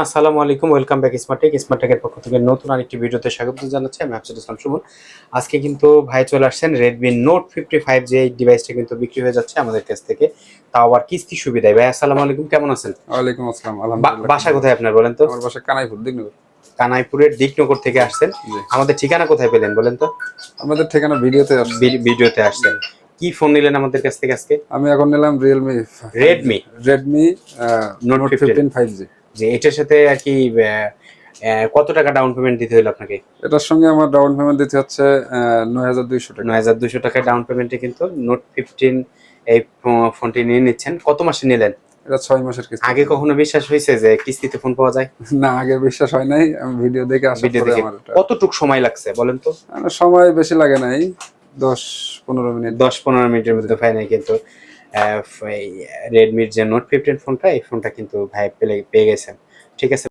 আসসালামু আলাইকুম, welcome back স্মার্টেকের পক্ষ থেকে নতুন আরেকটি ভিডিওতে স্বাগত জানাচ্ছি। আমি আফসার ইসলাম সুমন। আজকে কিন্তু ভাই চলে আসছেন রেডমি নোট 55, যে এই ডিভাইসটা কিন্তু বিক্রি হয়ে যাচ্ছে আমাদের কাছ থেকে, তাও আবার কিস্তি সুবিধায়। ভাই আসসালামু আলাইকুম, কেমন আছেন? ওয়ালাইকুম আসসালাম, আলহামদুলিল্লাহ। বাসা কোথায় আপনার বলেন তো? আমার বাসা কানাইপুর, দিগনগর। কানাইপুরের দিকনগর থেকে আসছেন। জি। আমাদের ঠিকানা কোথায় পেলেন বলেন তো? আমাদের ঠিকানা ভিডিওতে আসছে। ভিডিওতে আসছেন। কি ফোন নিলেন আমাদের কাছ থেকে আজকে? আমি এখন নিলাম Realme Redmi note note 15। 15 5G। যে এটার সাথে আর কি কত টাকা ডাউন পেমেন্ট দিতে হলো আপনাকে? এটার সঙ্গে আমার ডাউন পেমেন্ট দিতে হচ্ছে 9200 টাকা। 9200 টাকা ডাউন পেমেন্টে কিন্তু নোট 15 এই ফোনটি নিয়ে নিচ্ছেন। কত মাসে নিলেন? এটা 6 মাসের কিস্তি। আগে কখনো বিশ্বাস হয়েছে যে কিস্তিতে ফোন পাওয়া যায়? না, আগে বিশ্বাস হয় নাই। আমি ভিডিও দেখে আসার ভিডিও পরে দেখে আমার এটা কতটুক সময় লাগছে বলেন তো? সময় বেশি লাগে নাই, 10-15 মিনিট। 10-15 মিনিটের মধ্যে ফাইনাল কিন্তু রেডমির যে নোট 15 ফোনটা, এই ফোনটা কিন্তু ভাই পেয়ে গেছেন। ঠিক আছে।